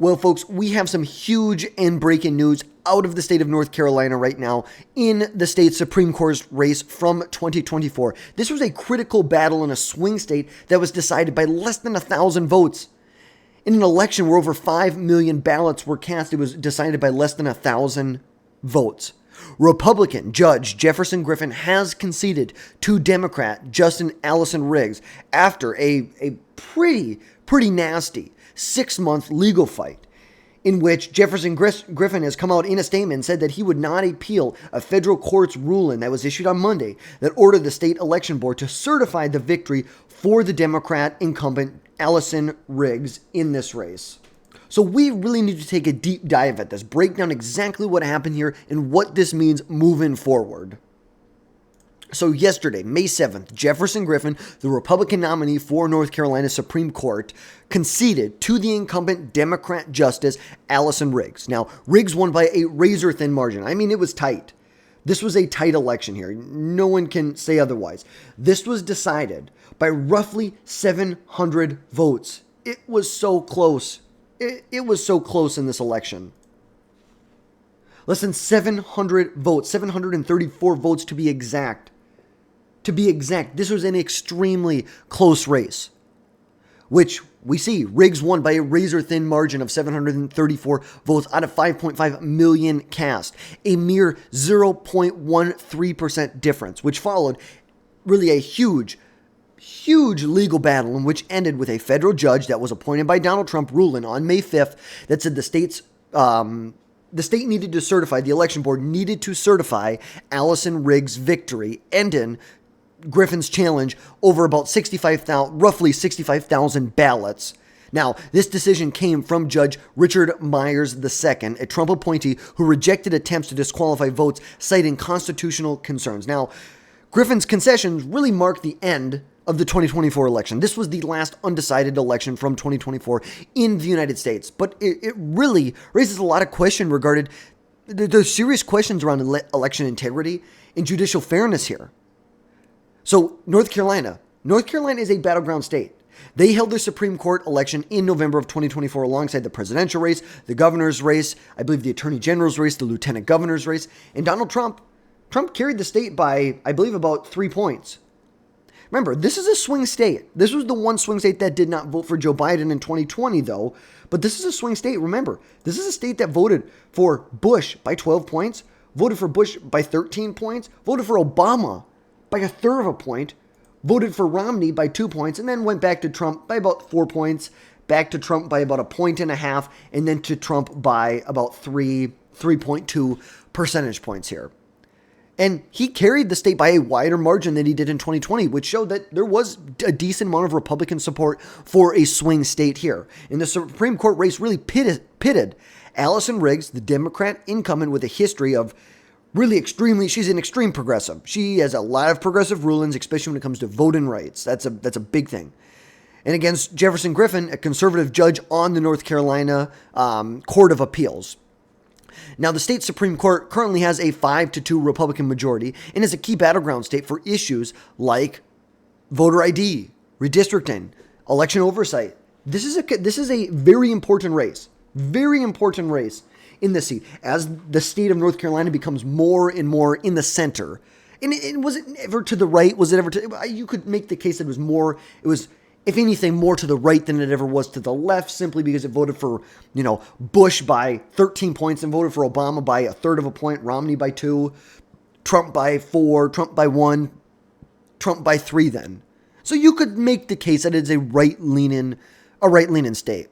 Well, folks, we have some huge and breaking news out of the state of North Carolina right now in the state's Supreme Court race from 2024. This was a critical battle in a swing state that was decided by less than 1,000 votes. In an election where over 5 million ballots were cast, it was decided by less than 1,000 votes. Republican Judge Jefferson Griffin has conceded to Democrat Justice Allison Riggs after a pretty nasty 6-month legal fight in which Jefferson Griffin has come out in a statement and said that he would not appeal a federal court's ruling that was issued on Monday that ordered the state election board to certify the victory for the Democrat incumbent Allison Riggs in this race. So we really need to take a deep dive at this, break down exactly what happened here and what this means moving forward. So yesterday, May 7th, Jefferson Griffin, the Republican nominee for North Carolina Supreme Court, conceded to the incumbent Democrat Justice Allison Riggs. Now, Riggs won by a razor-thin margin. I mean, it was tight. This was a tight election here. No one can say otherwise. This was decided by roughly 700 votes. It was so close. It was so close in this election. Less than 700 votes, 734 votes to be exact. This was an extremely close race, which we see Riggs won by a razor-thin margin of 734 votes out of 5.5 million cast, a mere 0.13% difference, which followed really a huge legal battle in which ended with a federal judge that was appointed by Donald Trump ruling on May 5th that said the state needed to certify, the election board needed to certify Allison Riggs' victory, ending Griffin's challenge over about roughly 65,000 ballots. Now, this decision came from Judge Richard Myers II, a Trump appointee who rejected attempts to disqualify votes, citing constitutional concerns. Now, Griffin's concessions really marked the end of the 2024 election. This was the last undecided election from 2024 in the United States. But it really raises a lot of questions regarding, there's serious questions around election integrity and judicial fairness here. So North Carolina is a battleground state. They held their Supreme Court election in November of 2024 alongside the presidential race, the governor's race, I believe the attorney general's race, the lieutenant governor's race, and Donald Trump carried the state by, I believe, about 3 points. Remember, this is a swing state. This was the one swing state that did not vote for Joe Biden in 2020, though. But this is a swing state. Remember, this is a state that voted for Bush by 12 points, voted for Bush by 13 points, voted for Obama by a third of a point, voted for Romney by 2 points, and then went back to Trump by about 4 points, back to Trump by about 1.5 points, and then to Trump by about 3.2 percentage points here. And he carried the state by a wider margin than he did in 2020, which showed that there was a decent amount of Republican support for a swing state here. And the Supreme Court race really pitted Allison Riggs, the Democrat incumbent with a history of really she's an extreme progressive. She has a lot of progressive rulings, especially when it comes to voting rights. That's a big thing. And against Jefferson Griffin, a conservative judge on the North Carolina Court of Appeals. Now, the state Supreme Court currently has a 5-2 Republican majority and is a key battleground state for issues like voter ID, redistricting, election oversight. This is a very important race in the seat as the state of North Carolina becomes more and more in the center. And was it ever to the right? Was it ever you could make the case that it was, if anything, more to the right than it ever was to the left, simply because it voted for, Bush by 13 points and voted for Obama by a third of a point, Romney by 2, Trump by 4, Trump by 1, Trump by 3 then. So you could make the case that it's a right-leaning state.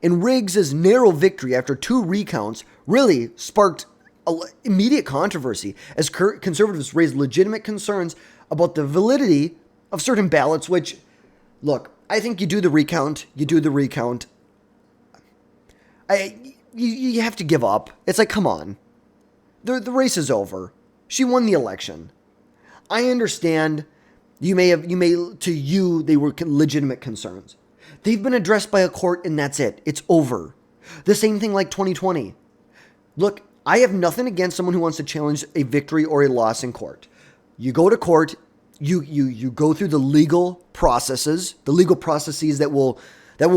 And Riggs' narrow victory after 2 recounts really sparked immediate controversy as conservatives raised legitimate concerns about the validity of certain ballots, which, look, I think you do the recount. You have to give up. It's like, come on. The race is over. She won the election. I understand they were legitimate concerns. They've been addressed by a court and that's it. It's over. The same thing like 2020. Look, I have nothing against someone who wants to challenge a victory or a loss in court. You go to court, you go through the legal processes that will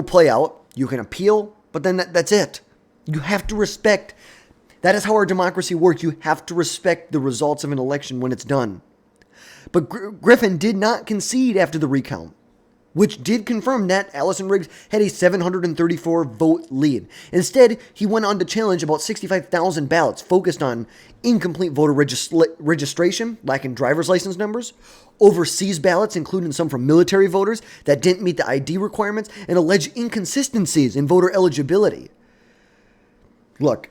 play out. You can appeal, but then that's it. You have to respect. That is how our democracy works. You have to respect the results of an election when it's done. But Griffin did not concede after the recount, which did confirm that Allison Riggs had a 734 vote lead. Instead, he went on to challenge about 65,000 ballots focused on incomplete voter registration, lacking driver's license numbers, overseas ballots, including some from military voters that didn't meet the ID requirements, and alleged inconsistencies in voter eligibility. Look,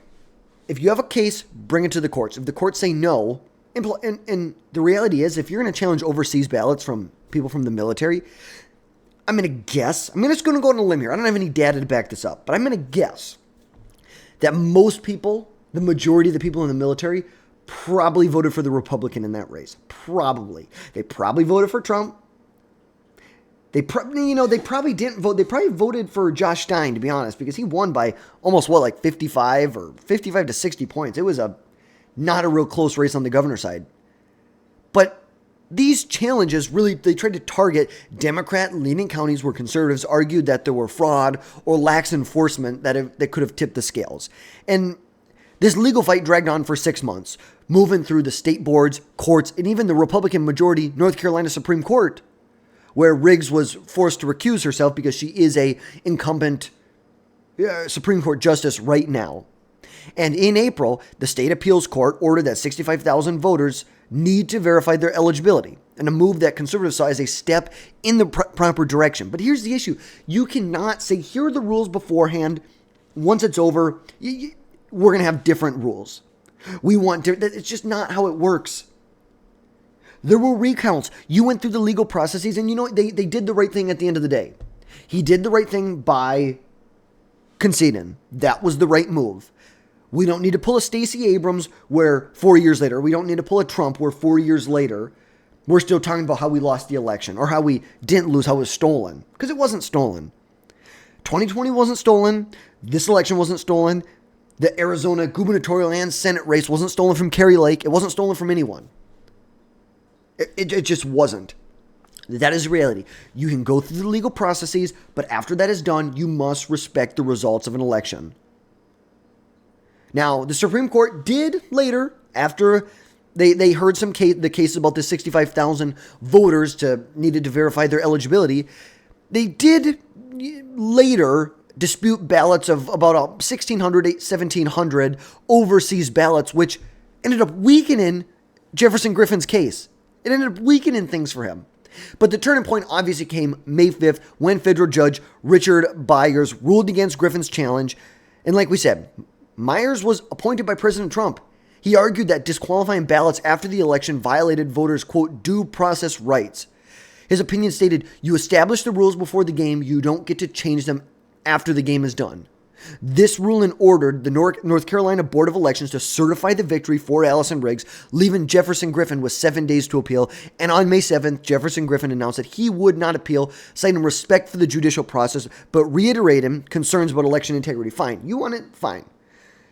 if you have a case, bring it to the courts. If the courts say no, and the reality is, if you're going to challenge overseas ballots from people from the military, I'm going to guess, I'm just going to go on a limb here. I don't have any data to back this up, but I'm going to guess that most people, the majority of the people in the military, probably voted for the Republican in that race. Probably. They probably voted for Trump. They probably didn't vote. They probably voted for Josh Stein, to be honest, because he won by almost, 55 to 60 points. It was not a real close race on the governor's side. But these challenges really, they tried to target Democrat-leaning counties where conservatives argued that there were fraud or lax enforcement that could have tipped the scales. And this legal fight dragged on for 6 months, moving through the state boards, courts, and even the Republican majority North Carolina Supreme Court, where Riggs was forced to recuse herself because she is a incumbent Supreme Court justice right now. And in April, the state appeals court ordered that 65,000 voters need to verify their eligibility, and a move that conservatives saw as a step in the proper direction. But here's the issue. You cannot say, here are the rules beforehand. Once it's over, we're going to have different rules. It's just not how it works. There were recounts. You went through the legal processes, and they did the right thing at the end of the day. He did the right thing by conceding. That was the right move. We don't need to pull a Stacey Abrams where 4 years later, we don't need to pull a Trump where 4 years later, we're still talking about how we lost the election or how we didn't lose, how it was stolen. Because it wasn't stolen. 2020 wasn't stolen. This election wasn't stolen. The Arizona gubernatorial and Senate race wasn't stolen from Kari Lake. It wasn't stolen from anyone. It just wasn't. That is reality. You can go through the legal processes, but after that is done, you must respect the results of an election. Now, the Supreme Court did later, after they heard the case about the 65,000 voters needed to verify their eligibility, they did later dispute ballots of about 1,600, 1,700 overseas ballots, which ended up weakening Jefferson Griffin's case. It ended up weakening things for him. But the turning point obviously came May 5th when federal judge Richard Byers ruled against Griffin's challenge. And like we said, Myers was appointed by President Trump. He argued that disqualifying ballots after the election violated voters' quote, due process rights. His opinion stated, you establish the rules before the game, you don't get to change them after the game is done. This ruling ordered the North Carolina Board of Elections to certify the victory for Allison Riggs, leaving Jefferson Griffin with 7 days to appeal. And on May 7th, Jefferson Griffin announced that he would not appeal, citing respect for the judicial process, but reiterating concerns about election integrity. Fine. You want it? Fine.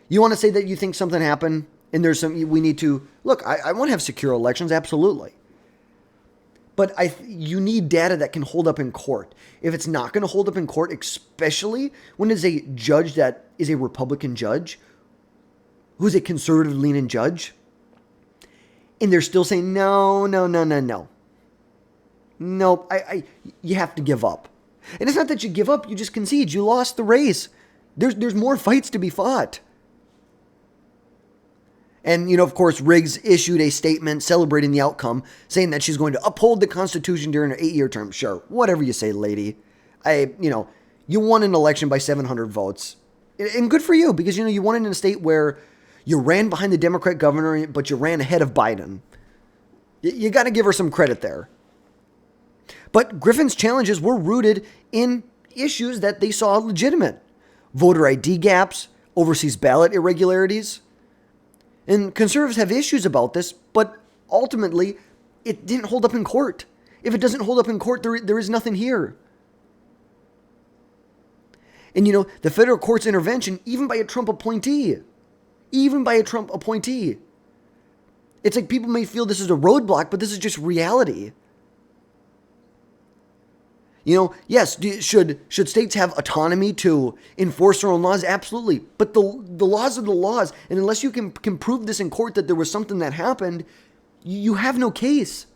You want to say that you think something happened and there's we need to, look, I want to have secure elections, absolutely. But you need data that can hold up in court. If it's not going to hold up in court, especially when it's a judge that is a Republican judge, who's a conservative-leaning judge, and they're still saying, no. Nope, you have to give up. And it's not that you give up, you just concede. You lost the race. There's more fights to be fought. And, of course, Riggs issued a statement celebrating the outcome, saying that she's going to uphold the Constitution during her 8-year term. Sure, whatever you say, lady. You won an election by 700 votes. And good for you, because, you won it in a state where you ran behind the Democrat governor, but you ran ahead of Biden. You got to give her some credit there. But Griffin's challenges were rooted in issues that they saw legitimate. Voter ID gaps, overseas ballot irregularities. And conservatives have issues about this, but ultimately, it didn't hold up in court. If it doesn't hold up in court, there is nothing here. And, the federal court's intervention, even by a Trump appointee, it's like people may feel this is a roadblock, but this is just reality. Yes, should states have autonomy to enforce their own laws? Absolutely. But the laws are the laws, and unless you can prove this in court that there was something that happened, you have no case.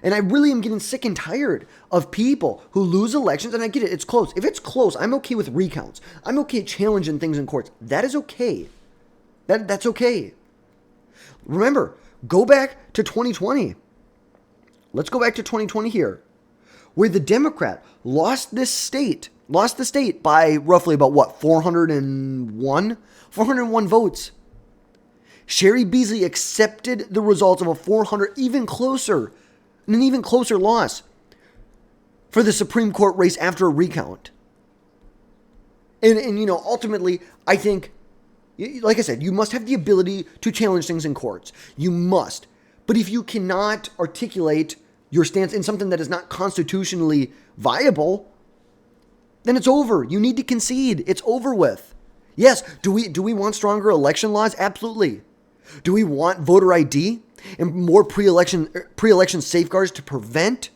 And I really am getting sick and tired of people who lose elections, and I get it, it's close. If it's close, I'm okay with recounts. I'm okay challenging things in courts. That is okay. That's okay. Remember, go back to 2020. Let's go back to 2020 here, where the Democrat lost the state by roughly about 401 votes. Sherry Beasley accepted the results of an even closer loss for the Supreme Court race after a recount. And ultimately, I think, like I said, you must have the ability to challenge things in courts. You must. But if you cannot articulate your stance in something that is not constitutionally viable, then it's over. You need to concede. It's over with. Yes, do we want stronger election laws? Absolutely. Do we want voter ID and more pre-election safeguards to prevent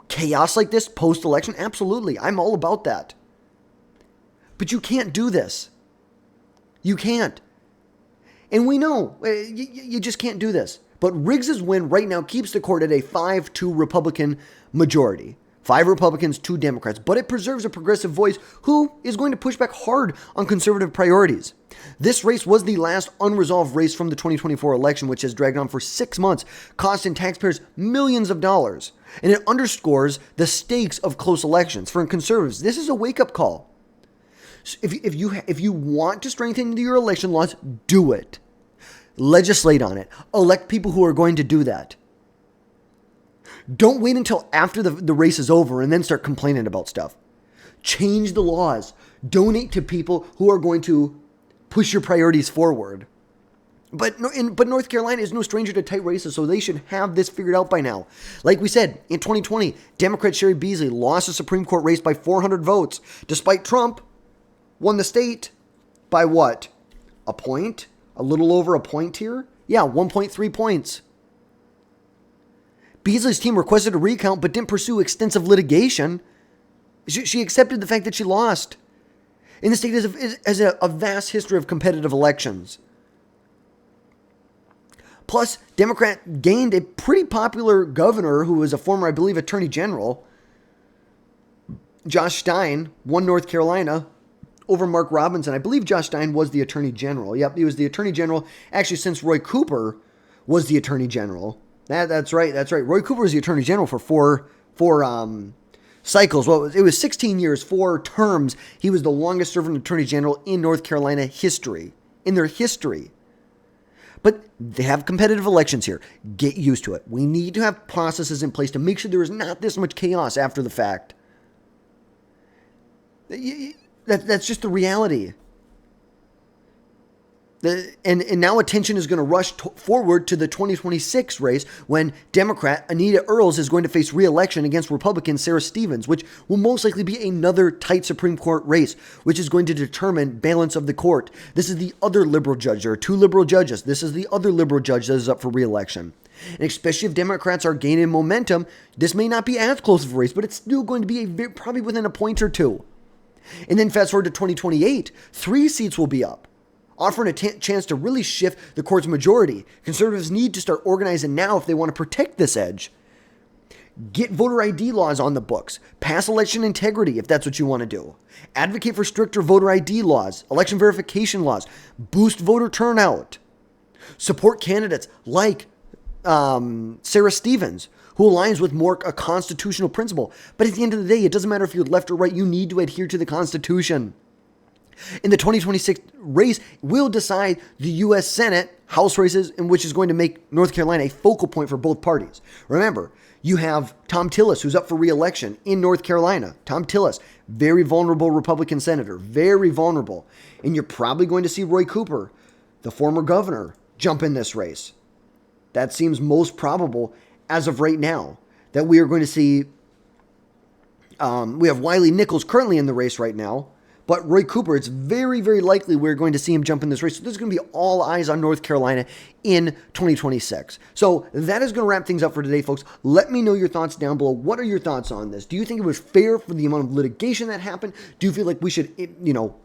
chaos like this post-election? Absolutely. I'm all about that. But you can't do this. You can't. And we know you just can't do this. But Riggs's win right now keeps the court at a 5-2 Republican majority. 5 Republicans, 2 Democrats. But it preserves a progressive voice who is going to push back hard on conservative priorities. This race was the last unresolved race from the 2024 election, which has dragged on for 6 months, costing taxpayers millions of dollars. And it underscores the stakes of close elections. For conservatives, this is a wake-up call. So if you want to strengthen your election laws, do it. Legislate on it. Elect people who are going to do that. Don't wait until after the race is over and then start complaining about stuff. Change the laws. Donate to people who are going to push your priorities forward. But North Carolina is no stranger to tight races, so they should have this figured out by now. Like we said, in 2020, Democrat Sherry Beasley lost the Supreme Court race by 400 votes, despite Trump won the state by what? A point? A little over a point here? Yeah, 1.3 points. Beasley's team requested a recount but didn't pursue extensive litigation. She accepted the fact that she lost. And the state has a vast history of competitive elections. Plus, Democrat gained a pretty popular governor who was a former, I believe, attorney general. Josh Stein won North Carolina over Mark Robinson. I believe Josh Stein was the attorney general. Yep, he was the attorney general, actually, since Roy Cooper was the attorney general. That's right. Roy Cooper was the attorney general for four cycles. Well, it was 16 years, 4 terms. He was the longest serving attorney general in North Carolina history. In their history. But they have competitive elections here. Get used to it. We need to have processes in place to make sure there is not this much chaos after the fact. That's just the reality. And now attention is going to rush forward to the 2026 race when Democrat Anita Earls is going to face re-election against Republican Sarah Stevens, which will most likely be another tight Supreme Court race, which is going to determine balance of the court. This is the other liberal judge. There are 2 liberal judges. This is the other liberal judge that is up for re-election. And especially if Democrats are gaining momentum, this may not be as close of a race, but it's still going to be probably within a point or 2. And then fast forward to 2028, 3 seats will be up, offering a chance to really shift the court's majority. Conservatives need to start organizing now if they want to protect this edge. Get voter ID laws on the books. Pass election integrity if that's what you want to do. Advocate for stricter voter ID laws, election verification laws. Boost voter turnout. Support candidates like Sarah Stevens, who aligns with more a constitutional principle. But at the end of the day, it doesn't matter if you're left or right. You need to adhere to the Constitution. In the 2026 race, will decide the U.S. Senate House races, in which is going to make North Carolina a focal point for both parties. Remember, you have Tom Tillis, who's up for re-election in North Carolina. Tom Tillis, very vulnerable Republican senator, very vulnerable. And you're probably going to see Roy Cooper, the former governor, jump in this race. That seems most probable as of right now, that we are going to see. We have Wiley Nichols currently in the race right now, But Roy Cooper, it's very, very likely we're going to see him jump in this race. So there's going to be all eyes on North Carolina in 2026. So that is going to wrap things up for today, folks. Let me know your thoughts down below. What are your thoughts on this? Do you think it was fair for the amount of litigation that happened? Do you feel like we should,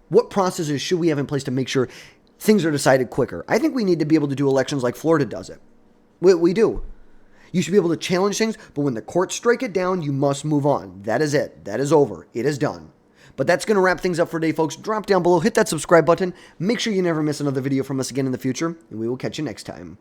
what processes should we have in place to make sure things are decided quicker? I think we need to be able to do elections like Florida does it. We do. You should be able to challenge things, but when the courts strike it down, you must move on. That is it. That is over. It is done. But that's going to wrap things up for today, folks. Drop down below, hit that subscribe button. Make sure you never miss another video from us again in the future, and we will catch you next time.